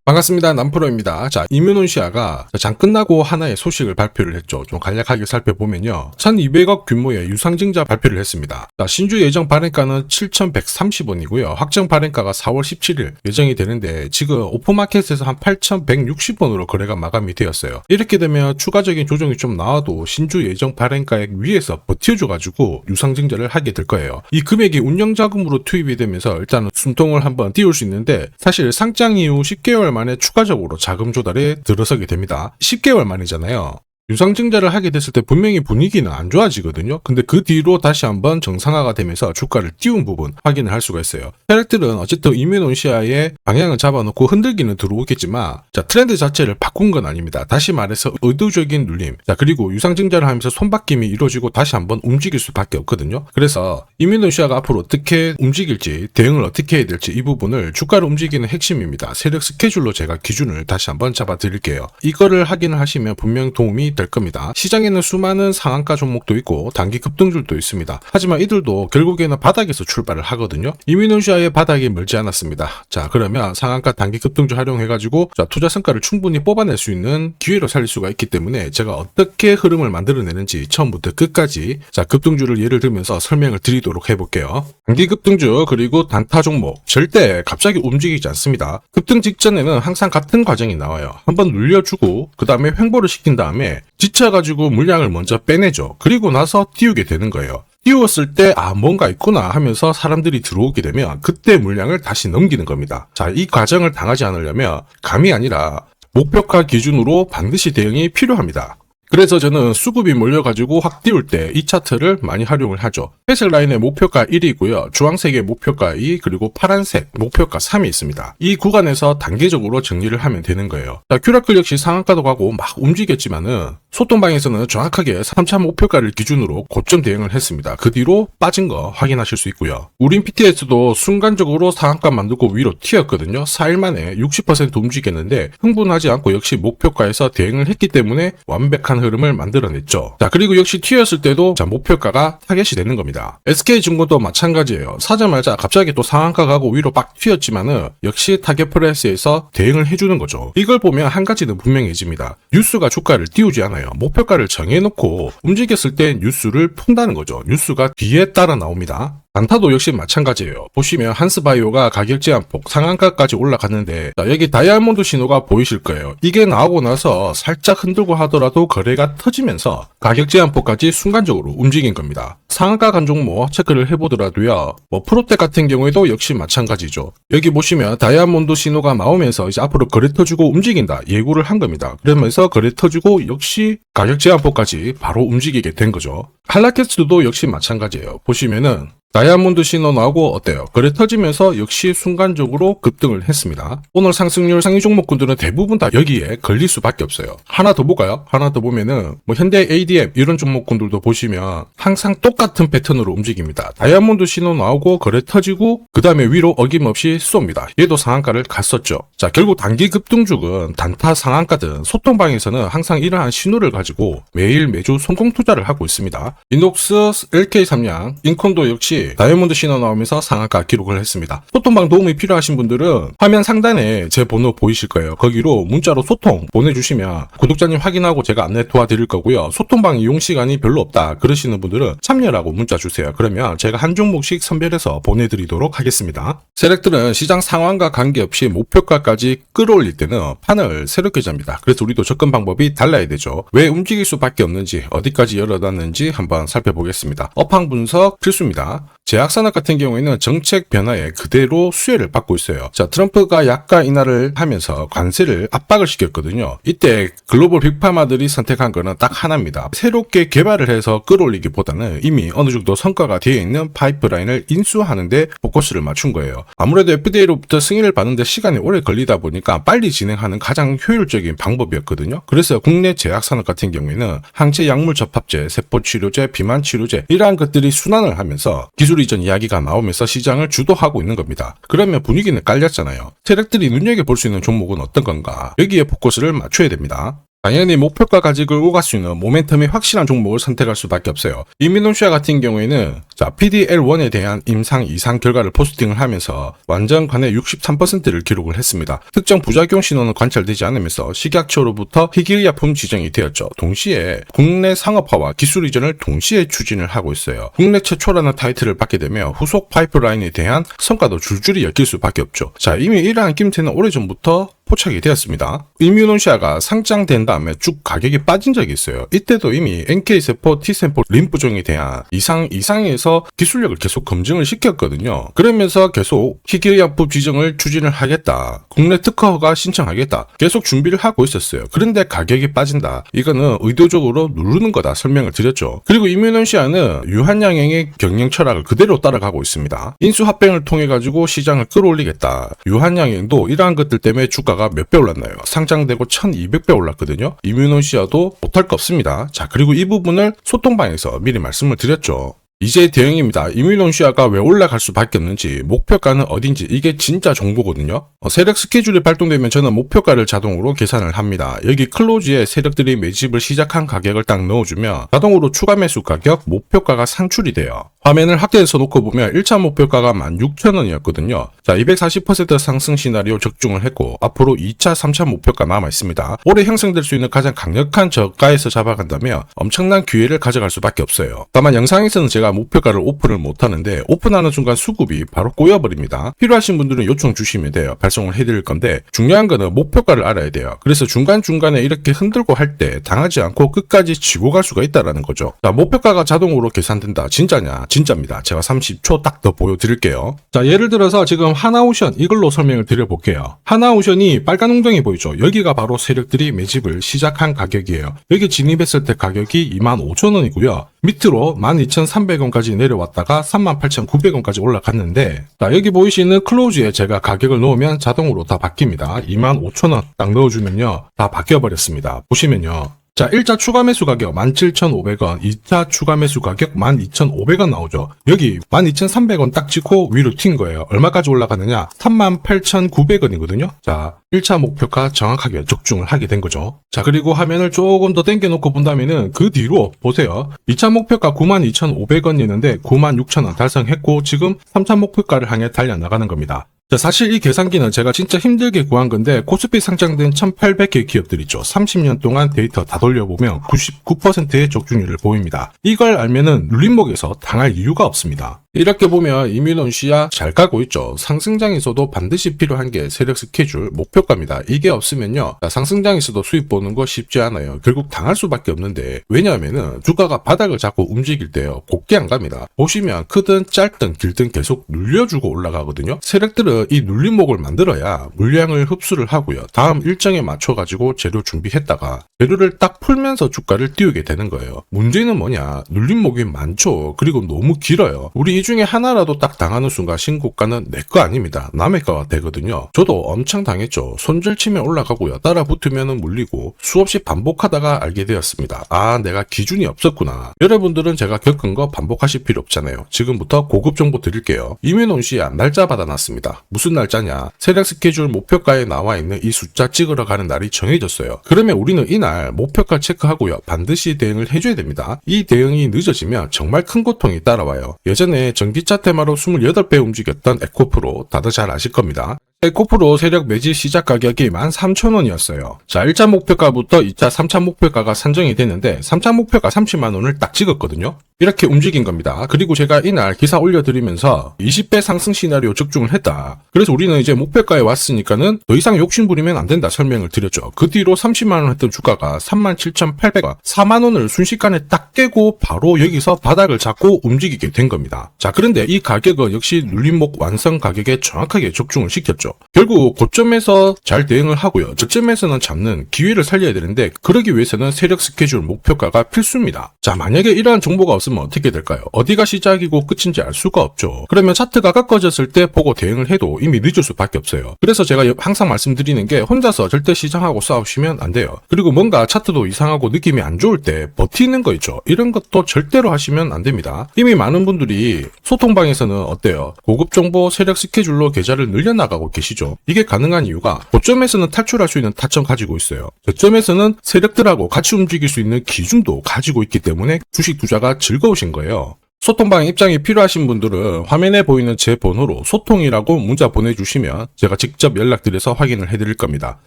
반갑습니다. 남프로입니다. 자, 이뮤논시아가 장 끝나고 하나의 소식을 발표를 했죠. 좀 간략하게 살펴보면요. 1200억 규모의 유상증자 발표를 했습니다. 자, 신주 예정 발행가는 7130원이고요. 확정 발행가가 4월 17일 예정이 되는데 지금 오픈마켓에서 한 8160원으로 거래가 마감이 되었어요. 이렇게 되면 추가적인 조정이 좀 나와도 신주 예정 발행가액 위에서 버텨줘가지고 유상증자를 하게 될 거예요. 이 금액이 운영자금으로 투입이 되면서 일단은 숨통을 한번 띄울 수 있는데 사실 상장 이후 10개월 만에 추가적으로 자금 조달에 들어서게 됩니다. 10개월 만이잖아요. 유상증자를 하게 됐을 때 분명히 분위기는 안 좋아지거든요. 근데 그 뒤로 다시 한번 정상화가 되면서 주가를 띄운 부분 확인을 할 수가 있어요. 혈액들은 어쨌든 이뮤논시아의 방향을 잡아놓고 흔들기는 들어오겠지만 자, 트렌드 자체를 바꾼 건 아닙니다. 다시 말해서 의도적인 눌림. 자, 그리고 유상증자를 하면서 손바뀜이 이루어지고 다시 한번 움직일 수밖에 없거든요. 그래서 이뮤논시아가 앞으로 어떻게 움직일지, 대응을 어떻게 해야 될지 이 부분을 주가를 움직이는 핵심입니다. 세력 스케줄로 제가 기준을 다시 한번 잡아 드릴게요. 이거를 확인을 하시면 분명 도움이 될 겁니다. 시장에는 수많은 상한가 종목도 있고 단기 급등줄도 있습니다. 하지만 이들도 결국에는 바닥에서 출발을 하거든요. 이뮤논시아의 바닥이 멀지 않았습니다. 자, 그러면 상한가 단기 급등줄 활용해가지고 투자 성과를 충분히 뽑아낼 수 있는 기회로 살릴 수가 있기 때문에 제가 어떻게 흐름을 만들어내는지 처음부터 끝까지 급등줄을 예를 들면서 설명을 드리도록 해볼게요. 단기 급등줄 그리고 단타 종목 절대 갑자기 움직이지 않습니다. 급등 직전에는 항상 같은 과정이 나와요. 한번 눌려주고 그 다음에 횡보를 시킨 다음에 지쳐가지고 물량을 먼저 빼내죠. 그리고 나서 띄우게 되는 거예요. 띄웠을 때 뭔가 있구나 하면서 사람들이 들어오게 되면 그때 물량을 다시 넘기는 겁니다. 자, 이 과정을 당하지 않으려면 감이 아니라 목표가 기준으로 반드시 대응이 필요합니다. 그래서 저는 수급이 몰려가지고 확 띄울 때 이 차트를 많이 활용을 하죠. 회색 라인의 목표가 1이고요. 주황색의 목표가 2, 그리고 파란색 목표가 3이 있습니다. 이 구간에서 단계적으로 정리를 하면 되는 거예요. 자, 큐라클 역시 상한가도 가고 막 움직였지만은 소통방에서는 정확하게 3차 목표가를 기준으로 고점 대응을 했습니다. 그 뒤로 빠진 거 확인하실 수 있고요. 우린 PTS도 순간적으로 상한가 만들고 위로 튀었거든요. 4일 만에 60% 움직였는데 흥분하지 않고 역시 목표가에서 대응을 했기 때문에 완벽한 흐름을 만들어냈죠. 자, 그리고 역시 튀었을 때도 목표가가 타겟이 되는 겁니다. SK증권도 마찬가지예요. 사자마자 갑자기 또 상한가 가고 위로 빡 튀었지만은 역시 타겟 프라이스에서 대응을 해주는 거죠. 이걸 보면 한 가지는 분명해집니다. 뉴스가 주가를 띄우지 않아요. 목표가를 정해놓고 움직였을 때 뉴스를 푼다는 거죠. 뉴스가 뒤에 따라 나옵니다. 단타도 역시 마찬가지예요. 보시면 한스바이오가 가격 제한폭 상한가까지 올라갔는데 여기 다이아몬드 신호가 보이실 거예요. 이게 나오고 나서 살짝 흔들고 하더라도 거래가 터지면서 가격 제한폭까지 순간적으로 움직인 겁니다. 상한가 간 종목 체크를 해보더라도요. 프로텍 같은 경우에도 역시 마찬가지죠. 여기 보시면 다이아몬드 신호가 나오면서 이제 앞으로 거래 터지고 움직인다 예고를 한 겁니다. 그러면서 거래 터지고 역시 가격 제한폭까지 바로 움직이게 된 거죠. 한라캐스트도 역시 마찬가지예요. 보시면은 다이아몬드 신호 나오고 어때요? 거래 터지면서 역시 순간적으로 급등을 했습니다. 오늘 상승률 상위 종목군들은 대부분 다 여기에 걸릴 수밖에 없어요. 하나 더 볼까요? 하나 더 보면은 현대 ADM 이런 종목군들도 보시면 항상 똑같은 패턴으로 움직입니다. 다이아몬드 신호 나오고 거래 터지고 그 다음에 위로 어김없이 쏩니다. 얘도 상한가를 갔었죠. 자, 결국 단기 급등죽은 단타 상한가든 소통방에서는 항상 이러한 신호를 가지고 매일 매주 성공 투자를 하고 있습니다. 이녹스, LK삼양, 인콘도 역시 다이아몬드 신호 나오면서 상한가 기록을 했습니다. 소통방 도움이 필요하신 분들은 화면 상단에 제 번호 보이실 거예요. 거기로 문자로 소통 보내주시면 구독자님 확인하고 제가 안내 도와드릴 거고요. 소통방 이용 시간이 별로 없다 그러시는 분들은 참여라고 문자 주세요. 그러면 제가 한 종목씩 선별해서 보내드리도록 하겠습니다. 세력들은 시장 상황과 관계없이 목표가까지 끌어올릴 때는 판을 새롭게 잡니다. 그래서 우리도 접근 방법이 달라야 되죠. 왜 움직일 수밖에 없는지 어디까지 열어놨는지 한번 살펴보겠습니다. 업황 분석 필수입니다. 제약산업 같은 경우에는 정책 변화에 그대로 수혜를 받고 있어요. 자, 트럼프가 약가 인하를 하면서 관세를 압박을 시켰거든요. 이때 글로벌 빅파마들이 선택한 거는 딱 하나입니다. 새롭게 개발을 해서 끌어올리기보다는 이미 어느 정도 성과가 되어 있는 파이프라인을 인수하는데 포커스를 맞춘 거예요. 아무래도 FDA로부터 승인을 받는데 시간이 오래 걸리다 보니까 빨리 진행하는 가장 효율적인 방법이었거든요. 그래서 국내 제약산업 같은 경우에는 항체 약물 접합제, 세포치료제, 비만치료제 이러한 것들이 순환을 하면서 기술 이전 이야기가 나오면서 시장을 주도하고 있는 겁니다. 그러면 분위기는 깔렸잖아요. 세력들이 눈여겨볼 수 있는 종목은 어떤 건가? 여기에 포커스를 맞춰야 됩니다. 당연히 목표가 가지고 끌고 갈 수 있는 모멘텀이 확실한 종목을 선택할 수밖에 없어요. 이민호시아 같은 경우에는 PDL1에 대한 임상 이상 결과를 포스팅을 하면서 완전 관해 63%를 기록을 했습니다. 특정 부작용 신호는 관찰되지 않으면서 식약처로부터 희귀의약품 지정이 되었죠. 동시에 국내 상업화와 기술 이전을 동시에 추진을 하고 있어요. 국내 최초라는 타이틀을 받게 되며 후속 파이프라인에 대한 성과도 줄줄이 엮일 수밖에 없죠. 자, 이미 이러한 낌새는 오래전부터 포착이 되었습니다. 이뮤논시아가 상장된 다음에 쭉 가격이 빠진 적이 있어요. 이때도 이미 NK세포, T세포, 림프종에 대한 이상에서 기술력을 계속 검증을 시켰거든요. 그러면서 계속 희귀의약품 지정을 추진을 하겠다. 국내 특허가 신청하겠다. 계속 준비를 하고 있었어요. 그런데 가격이 빠진다. 이거는 의도적으로 누르는 거다 설명을 드렸죠. 그리고 이뮤논시아는 유한양행의 경영 철학을 그대로 따라가고 있습니다. 인수합병을 통해 가지고 시장을 끌어올리겠다. 유한양행도 이러한 것들 때문에 주가가 몇 배 올랐나요? 상장되고 1200배 올랐거든요. 이뮤논시아도 못할 거 없습니다. 자, 그리고 이 부분을 소통방에서 미리 말씀을 드렸죠. 이제 대응입니다. 이뮤논시아가 왜 올라갈 수밖에 없는지, 목표가는 어딘지, 이게 진짜 정보거든요. 세력 스케줄이 발동되면 저는 목표가를 자동으로 계산을 합니다. 여기 클로즈에 세력들이 매집을 시작한 가격을 딱 넣어주면 자동으로 추가 매수 가격, 목표가가 산출이 돼요. 화면을 확대해서 놓고 보면 1차 목표가가 16,000원이었거든요. 자, 240% 상승 시나리오 적중을 했고 앞으로 2차, 3차 목표가 남아 있습니다. 올해 형성될 수 있는 가장 강력한 저가에서 잡아간다면 엄청난 기회를 가져갈 수밖에 없어요. 다만 영상에서는 제가 목표가를 오픈을 못하는데 오픈하는 순간 수급이 바로 꼬여버립니다. 필요하신 분들은 요청 주시면 돼요. 발송을 해드릴 건데 중요한 거는 목표가를 알아야 돼요. 그래서 중간중간에 이렇게 흔들고 할 때 당하지 않고 끝까지 지고 갈 수가 있다는 거죠. 자, 목표가가 자동으로 계산된다. 진짜냐? 진짜입니다. 제가 30초 딱 더 보여드릴게요. 자, 예를 들어서 지금 하나오션 이걸로 설명을 드려볼게요. 하나오션이 빨간 웅덩이 보이죠? 여기가 바로 세력들이 매집을 시작한 가격이에요. 여기 진입했을 때 가격이 25,000원이고요. 밑으로 12,300원까지 내려왔다가 38,900원까지 올라갔는데, 자, 여기 보이시는 클로즈에 제가 가격을 넣으면 자동으로 다 바뀝니다. 25,000원 딱 넣어주면요, 다 바뀌어버렸습니다. 보시면요. 자, 1차 추가 매수 가격 17,500원, 2차 추가 매수 가격 12,500원 나오죠. 여기 12,300원 딱 찍고 위로 튄 거예요. 얼마까지 올라가느냐? 38,900원이거든요. 자, 1차 목표가 정확하게 적중을 하게 된 거죠. 자, 그리고 화면을 조금 더 당겨놓고 본다면은 그 뒤로 보세요. 2차 목표가 92,500원이었는데 96,000원 달성했고 지금 3차 목표가를 향해 달려나가는 겁니다. 자, 사실 이 계산기는 제가 진짜 힘들게 구한 건데 코스피 상장된 1800개 기업들 있죠. 30년 동안 데이터 다 돌려보면 99%의 적중률을 보입니다. 이걸 알면은 눌림목에서 당할 이유가 없습니다. 이렇게 보면 이뮤논시아 잘 가고 있죠. 상승장에서도 반드시 필요한 게 세력 스케줄, 목표가입니다. 이게 없으면요, 상승장에서도 수익 보는 거 쉽지 않아요. 결국 당할 수밖에 없는데, 왜냐하면은 주가가 바닥을 잡고 움직일 때요, 곱게 안 갑니다. 보시면 크든 짧든 길든 계속 눌려주고 올라가거든요. 세력들은 이 눌림목을 만들어야 물량을 흡수를 하고요, 다음 일정에 맞춰가지고 재료 준비했다가 재료를 딱 풀면서 주가를 띄우게 되는 거예요. 문제는 뭐냐, 눌림목이 많죠. 그리고 너무 길어요. 우리 이 중에 하나라도 딱 당하는 순간 신고가는 내 거 아닙니다. 남의 거가 되거든요. 저도 엄청 당했죠. 손절 치면 올라가고요, 따라 붙으면 물리고 수없이 반복하다가 알게 되었습니다. 아, 내가 기준이 없었구나. 여러분들은 제가 겪은 거 반복하실 필요 없잖아요. 지금부터 고급 정보 드릴게요. 이뮤논시아 날짜 받아놨습니다. 무슨 날짜냐? 세력 스케줄 목표가에 나와 있는 이 숫자 찍으러 가는 날이 정해졌어요. 그러면 우리는 이날 목표가 체크하고요, 반드시 대응을 해줘야 됩니다. 이 대응이 늦어지면 정말 큰 고통이 따라와요. 예전에 전기차 테마로 28배 움직였던 에코프로 다들 잘 아실 겁니다. 에코프로 세력 매집 시작 가격이 13,000원이었어요. 자, 1차 목표가부터 2차, 3차 목표가가 산정이 됐는데 3차 목표가 30만원을 딱 찍었거든요. 이렇게 움직인 겁니다. 그리고 제가 이날 기사 올려드리면서 20배 상승 시나리오 적중을 했다. 그래서 우리는 이제 목표가에 왔으니까는 더 이상 욕심부리면 안 된다 설명을 드렸죠. 그 뒤로 30만원 했던 주가가 37,800원, 4만원을 순식간에 딱 깨고 바로 여기서 바닥을 잡고 움직이게 된 겁니다. 자, 그런데 이 가격은 역시 눌림목 완성 가격에 정확하게 적중을 시켰죠. 결국 고점에서 잘 대응을 하고요, 저점에서는 잡는 기회를 살려야 되는데 그러기 위해서는 세력 스케줄 목표가가 필수입니다. 자, 만약에 이러한 정보가 없으면 어떻게 될까요? 어디가 시작이고 끝인지 알 수가 없죠. 그러면 차트가 꺾어졌을 때 보고 대응을 해도 이미 늦을 수밖에 없어요. 그래서 제가 항상 말씀드리는 게 혼자서 절대 시장하고 싸우시면 안 돼요. 그리고 뭔가 차트도 이상하고 느낌이 안 좋을 때 버티는 거 있죠. 이런 것도 절대로 하시면 안 됩니다. 이미 많은 분들이 소통방에서는 어때요? 고급 정보 세력 스케줄로 계좌를 늘려나가고 계시죠. 이게 가능한 이유가 고점에서는 탈출할 수 있는 타점 가지고 있어요. 저점에서는 세력들하고 같이 움직일 수 있는 기준도 가지고 있기 때문에 주식 투자가 즐거우신 거예요. 소통방 입장이 필요하신 분들은 화면에 보이는 제 번호로 소통이라고 문자 보내주시면 제가 직접 연락드려서 확인을 해드릴 겁니다.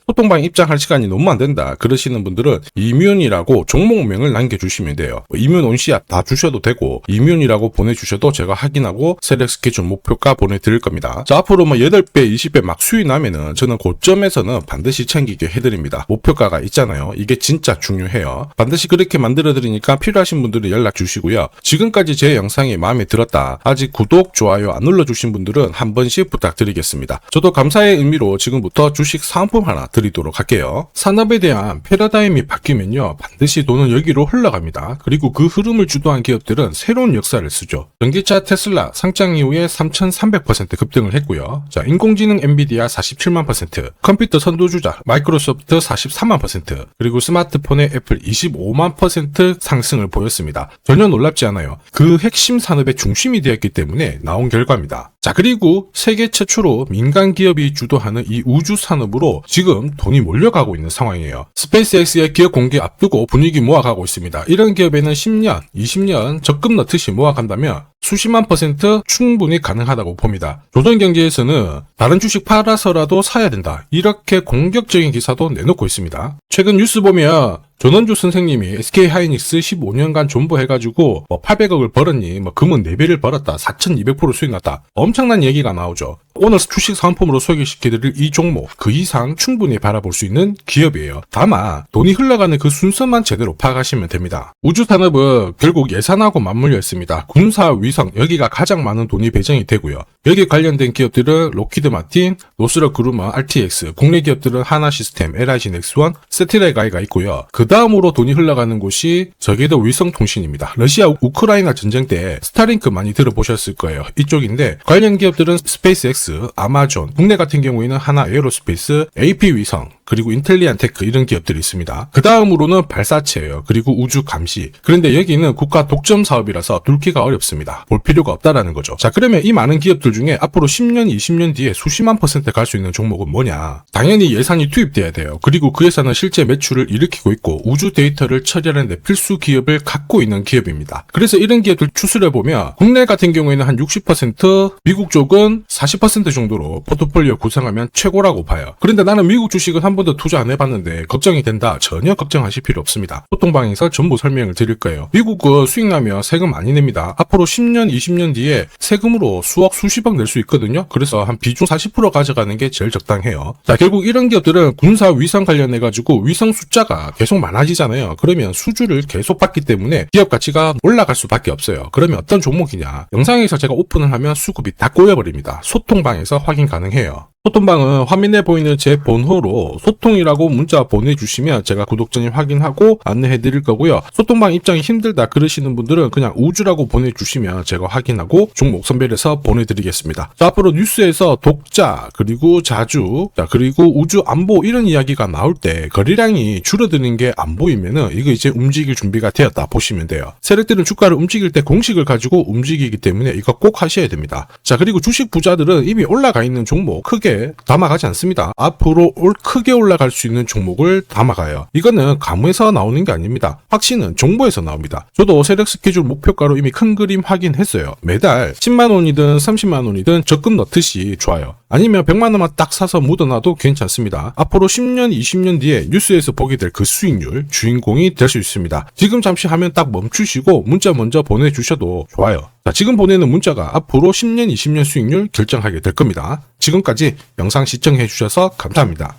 소통방 입장할 시간이 너무 안 된다 그러시는 분들은 이뮨이라고 종목명을 남겨주시면 돼요. 이뮨 온씨앗 다 주셔도 되고 이뮨이라고 보내주셔도 제가 확인하고 세력 스케줄 목표가 보내드릴 겁니다. 자, 앞으로 8배, 20배 막 수익 나면은 저는 고점에서는 반드시 챙기게 해드립니다. 목표가가 있잖아요. 이게 진짜 중요해요. 반드시 그렇게 만들어드리니까 필요하신 분들은 연락 주시고요. 지금까지 제 영상이 마음에 들었다. 아직 구독, 좋아요 안 눌러주신 분들은 한 번씩 부탁드리겠습니다. 저도 감사의 의미로 지금부터 주식 사은품 하나 드리도록 할게요. 산업에 대한 패러다임이 바뀌면요. 반드시 돈은 여기로 흘러갑니다. 그리고 그 흐름을 주도한 기업들은 새로운 역사를 쓰죠. 전기차 테슬라 상장 이후에 3,300% 급등을 했고요. 자, 인공지능 엔비디아 47만 %, 컴퓨터 선두주자 마이크로소프트 43만 %, 그리고 스마트폰의 애플 25만 % 상승을 보였습니다. 전혀 놀랍지 않아요. 그 핵심 산업의 중심이 되었기 때문에 나온 결과입니다. 자, 그리고 세계 최초로 민간 기업이 주도하는 이 우주 산업으로 지금 돈이 몰려가고 있는 상황이에요. 스페이스X의 기업 공개 앞두고 분위기 모아가고 있습니다. 이런 기업에는 10년, 20년 적금 넣듯이 모아간다면 수십만 % 충분히 가능하다고 봅니다. 조선경제에서는 다른 주식 팔아서라도 사야 된다. 이렇게 공격적인 기사도 내놓고 있습니다. 최근 뉴스 보면 전원주 선생님이 SK하이닉스 15년간 존버해가지고 800억을 벌었니, 금은 4배를 벌었다, 4200% 수익 났다. 엄청난 얘기가 나오죠. 오늘 주식 상품으로 소개시켜드릴 이 종목 그 이상 충분히 바라볼 수 있는 기업이에요. 다만 돈이 흘러가는 그 순서만 제대로 파악하시면 됩니다. 우주산업은 결국 예산하고 맞물려 있습니다. 군사, 위성 여기가 가장 많은 돈이 배정이 되고요. 여기에 관련된 기업들은 로키드 마틴, 노스럽 그루먼, RTX, 국내 기업들은 하나시스템, LIG 넥스원, 세트레가이가 있고요. 그 다음으로 돈이 흘러가는 곳이 저궤도 위성통신입니다. 러시아 우크라이나 전쟁 때 스타링크 많이 들어보셨을 거예요. 이쪽인데 관련 기업들은 스페이스X, 아마존, 국내 같은 경우에는 하나 에어로스페이스, AP위성, 그리고 인텔리안테크 이런 기업들이 있습니다. 그 다음으로는 발사체예요. 그리고 우주 감시. 그런데 여기는 국가 독점 사업이라서 둘기가 어렵습니다. 볼 필요가 없다라는 거죠. 자, 그러면 이 많은 기업들 중에 앞으로 10년, 20년 뒤에 수십만 % 갈 수 있는 종목은 뭐냐? 당연히 예산이 투입돼야 돼요. 그리고 그 예산은 실제 매출을 일으키고 있고 우주 데이터를 처리하는 데 필수 기업을 갖고 있는 기업입니다. 그래서 이런 기업들 추스려 보면 국내 같은 경우에는 한 60%, 미국 쪽은 40% 정도로 포트폴리오 구성하면 최고라고 봐요. 그런데 나는 미국 주식은 한 번도 투자 안 해봤는데 걱정이 된다. 전혀 걱정하실 필요 없습니다. 소통방에서 전부 설명을 드릴 거예요. 미국은 수익 나면 세금 많이 냅니다. 앞으로 10년, 20년 뒤에 세금으로 수억, 수십억 낼 수 있거든요. 그래서 한 비중 40% 가져가는 게 제일 적당해요. 자, 결국 이런 기업들은 군사 위성 관련해가지고 위성 숫자가 계속 많아지잖아요. 그러면 수주를 계속 받기 때문에 기업 가치가 올라갈 수밖에 없어요. 그러면 어떤 종목이냐? 영상에서 제가 오픈을 하면 수급이 다 꼬여버립니다. 소통방에서 확인 가능해요. 소통방은 화면에 보이는 제 번호로 소통이라고 문자 보내주시면 제가 구독자님 확인하고 안내해 드릴 거고요. 소통방 입장이 힘들다 그러시는 분들은 그냥 우주라고 보내주시면 제가 확인하고 종목 선별해서 보내드리겠습니다. 자, 앞으로 뉴스에서 독자, 그리고 자주, 그리고 우주 안보 이런 이야기가 나올 때 거래량이 줄어드는 게 안 보이면은 이거 이제 움직일 준비가 되었다 보시면 돼요. 세력들은 주가를 움직일 때 공식을 가지고 움직이기 때문에 이거 꼭 하셔야 됩니다. 자, 그리고 주식 부자들은 이미 올라가 있는 종목 크게 담아가지 않습니다. 앞으로 크게 올라갈 수 있는 종목을 담아가요. 이거는 가무에서 나오는 게 아닙니다. 확신은 정보에서 나옵니다. 저도 세력 스케줄 목표가로 이미 큰 그림 확인했어요. 매달 10만 원이든 30만 원이든 적금 넣듯이 좋아요. 아니면 100만 원만 딱 사서 묻어놔도 괜찮습니다. 앞으로 10년, 20년 뒤에 뉴스에서 보게 될 그 수익률 주인공이 될 수 있습니다. 지금 잠시 화면 딱 멈추시고 문자 먼저 보내주셔도 좋아요. 자, 지금 보내는 문자가 앞으로 10년, 20년 수익률 결정하게 될 겁니다. 지금까지 영상 시청해 주셔서 감사합니다.